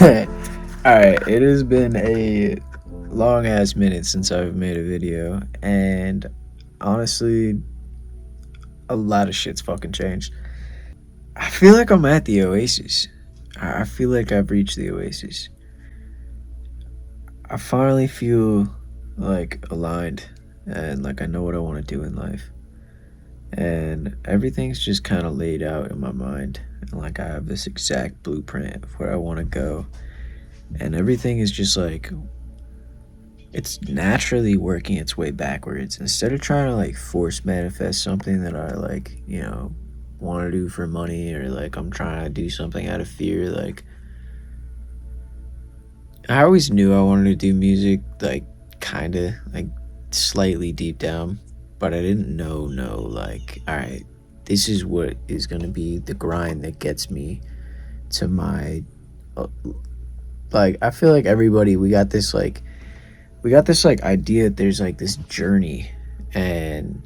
Alright, it has been a long ass minute since I've made a video, and honestly, a lot of shit's fucking changed. I feel like I'm at the Oasis. I feel like I've reached the Oasis. I finally feel like aligned and like I know what I want to do in life. And everything's just kind of laid out in my mind. And like I have this exact blueprint of where I want to go. And everything is just like it's naturally working its way backwards instead of trying to like force manifest something that I like, want to do for money, or like I'm trying to do something out of fear. Like I always knew I wanted to do music, like kind of like slightly deep down, but I didn't know like, all right, this is what is going to be the grind that gets me to my uh, like I feel like everybody we got this like idea that there's like this journey, and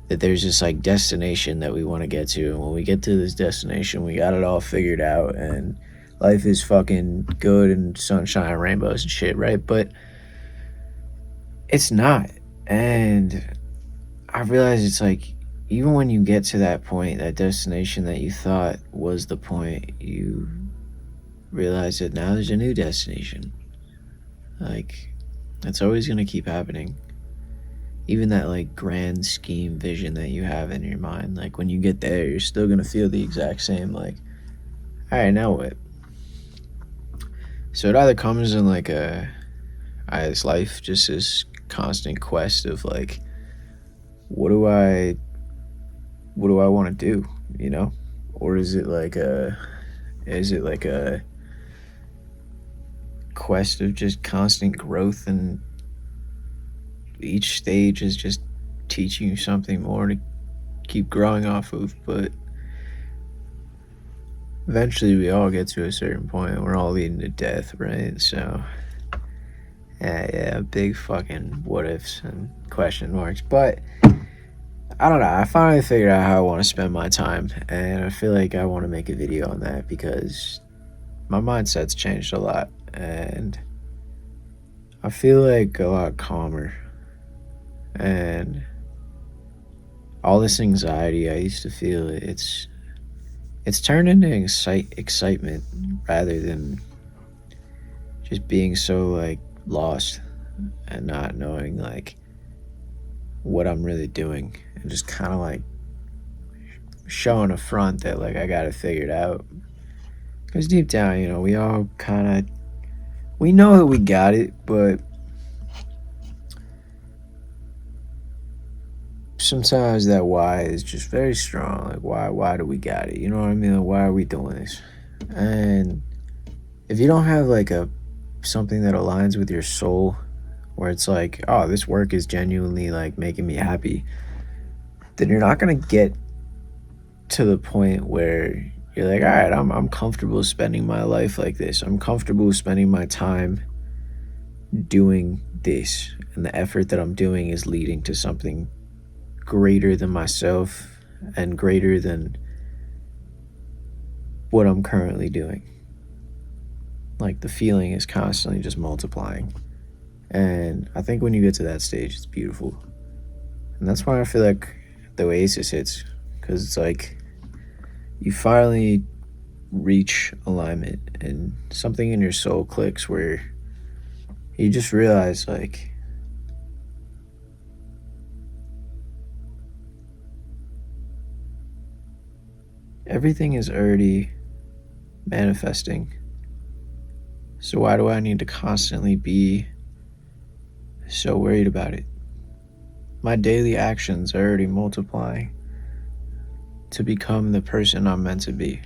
that there's this like destination that we want to get to, and when we get to this destination we got it all figured out and life is fucking good and sunshine and rainbows and shit, right? But it's not. And I realize it's like even when you get to that point, that destination that you thought was the point, you realize that now there's a new destination. Like that's always going to keep happening. Even that like grand scheme vision that you have in your mind, like when you get there you're still going to feel the exact same, like, all right, now what? So it either comes in like this life just this constant quest of like, what do I want to do, or is it like a quest of just constant growth, and each stage is just teaching you something more to keep growing off of. But eventually we all get to a certain point, we're all leading to death, right? So yeah, big fucking what ifs and question marks. But I don't know, I finally figured out how I want to spend my time, and I feel like I want to make a video on that because my mindset's changed a lot, and I feel like a lot calmer. And all this anxiety I used to feel, it's turned into excitement rather than just being so like lost and not knowing like what I'm really doing, and just kind of like showing a front that like I got it figured out. Because deep down, we all kind of we know that we got it, but sometimes that why is just very strong. Like why do we got it? You know what I mean? Like, why are we doing this? And if you don't have like a something that aligns with your soul, where it's like, oh, this work is genuinely like making me happy, then you're not gonna get to the point where you're like, all right, I'm comfortable spending my life like this. I'm comfortable spending my time doing this, and the effort that I'm doing is leading to something greater than myself and greater than what I'm currently doing. Like the feeling is constantly just multiplying. And I think when you get to that stage, it's beautiful. And that's why I feel like the Oasis hits, because it's like you finally reach alignment and something in your soul clicks where you just realize like everything is already manifesting. So why do I need to constantly be so worried about it? My daily actions are already multiplying to become the person I'm meant to be.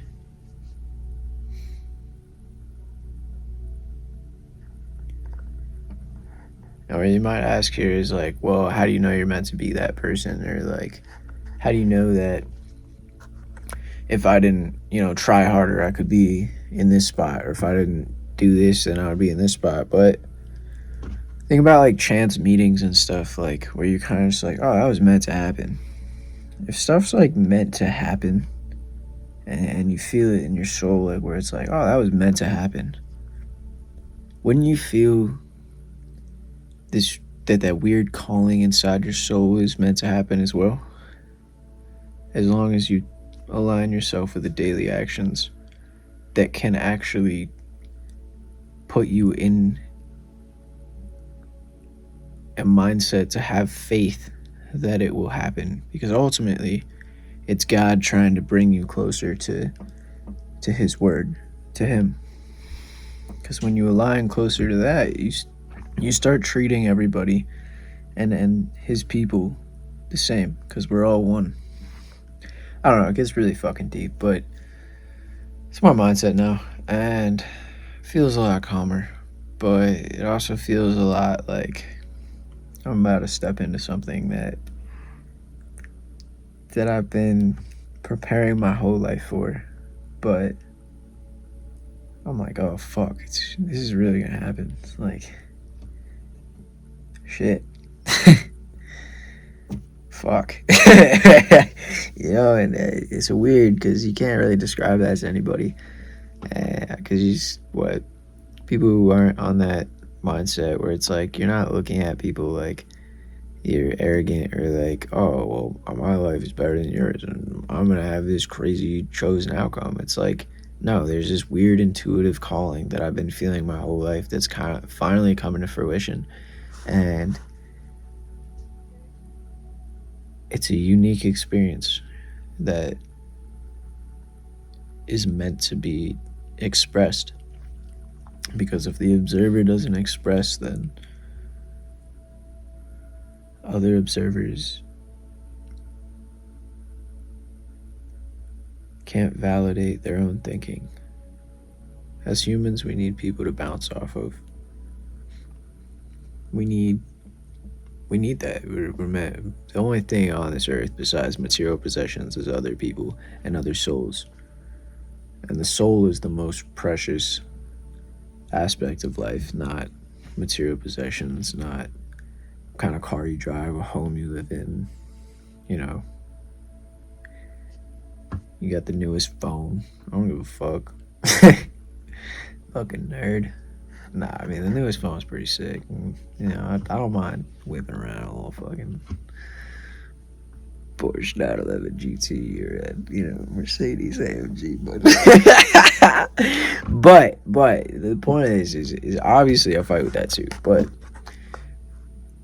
Or you might ask here is like, well, how do you know you're meant to be that person? Or like, how do you know that if I didn't, try harder, I could be in this spot? Or if I didn't do this, then I would be in this spot. But think about like chance meetings and stuff, like where you're kind of just like, oh, that was meant to happen. If stuff's like meant to happen, and you feel it in your soul, like where it's like, oh, that was meant to happen, wouldn't you feel this that weird calling inside your soul is meant to happen as well? As long as you align yourself with the daily actions that can actually put you in a mindset to have faith that it will happen, because ultimately it's God trying to bring you closer to his word, to him. Because when you align closer to that, you start treating everybody and his people the same, because we're all one. I don't know, it gets really fucking deep, but it's my mindset now, and it feels a lot calmer, but it also feels a lot like I'm about to step into something that I've been preparing my whole life for, but I'm like, oh fuck, this is really gonna happen. It's like, shit. Fuck. And it's weird because you can't really describe that to anybody. Because what people who aren't on that mindset where it's like you're not looking at people like you're arrogant or like, oh well, my life is better than yours and I'm gonna have this crazy chosen outcome. It's like, no, there's this weird intuitive calling that I've been feeling my whole life that's kind of finally coming to fruition, and it's a unique experience that is meant to be expressed, because if the observer doesn't express, then other observers can't validate their own thinking. As humans, we need people to bounce off of. We need that. We're meant. The only thing on this earth besides material possessions is other people and other souls. And the soul is the most precious aspect of life, not material possessions, not what kind of car you drive, a home you live in. You know, you got the newest phone. I don't give a fuck. Fucking nerd. Nah, I mean, the newest phone's pretty sick. And, I don't mind whipping around a little fucking Porsche 911 GT or a, Mercedes AMG. But the point is obviously I fight with that too. But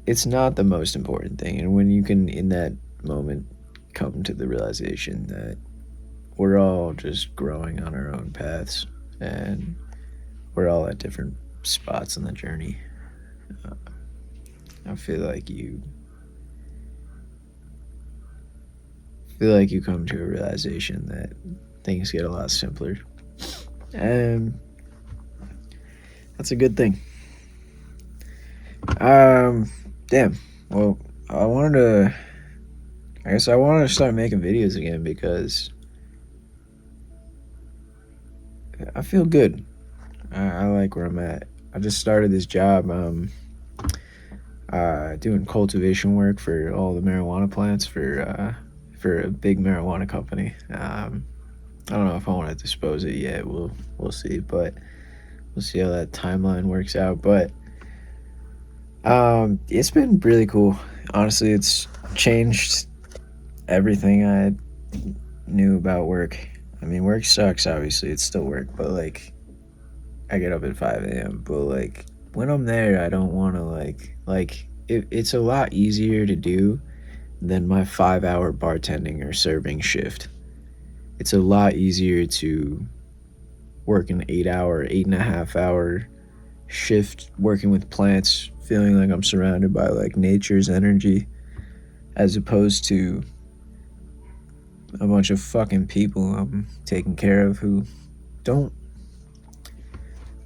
it's not the most important thing. And when you can, in that moment, come to the realization that we're all just growing on our own paths and we're all at different spots in the journey, I feel like you come to a realization that things get a lot simpler, and that's a good thing. Damn. Well, I wanted to start making videos again because I feel good. I like where I'm at. I just started this job doing cultivation work for all the marijuana plants for a big marijuana company. I don't know if I want to dispose it yet. We'll see, but we'll see how that timeline works out. But it's been really cool. Honestly, it's changed everything I knew about work. I mean, work sucks. Obviously, it's still work, but like, I get up at 5 a.m. But like, when I'm there, I don't want to it's a lot easier to do than my 5-hour bartending or serving shift. It's a lot easier to work an 8.5 hour shift working with plants, feeling like I'm surrounded by like nature's energy, as opposed to a bunch of fucking people I'm taking care of who don't.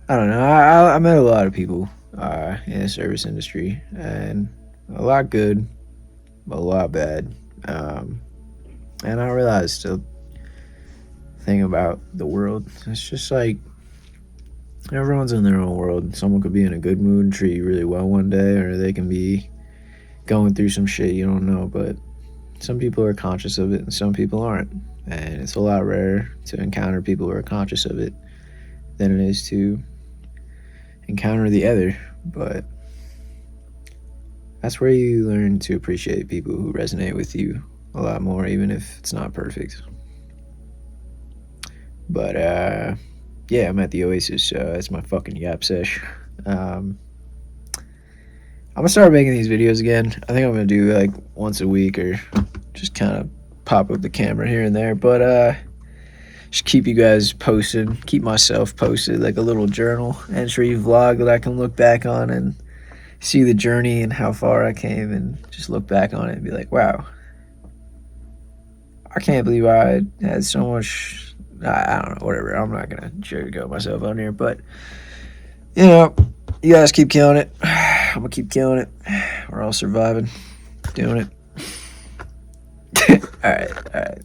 I don't know. I met a lot of people in the service industry, and a lot good, a lot bad. And I realized the thing about the world, it's just like everyone's in their own world. Someone could be in a good mood and treat you really well one day, or they can be going through some shit you don't know. But some people are conscious of it and some people aren't. And it's a lot rarer to encounter people who are conscious of it than it is to encounter the other. But that's where you learn to appreciate people who resonate with you a lot more, even if it's not perfect. But yeah, I'm at the Oasis, so that's my fucking yap sesh. I'm gonna start making these videos again. I think I'm gonna do like once a week or just kind of pop up the camera here and there. But just keep you guys posted, keep myself posted, like a little journal entry vlog that I can look back on and see the journey and how far I came, and just look back on it and be like, wow, I can't believe I had so much. I don't know, whatever. I'm not gonna sugarcoat myself on here, but you know, you guys keep killing it. I'm gonna keep killing it. We're all surviving, doing it. All right, all right.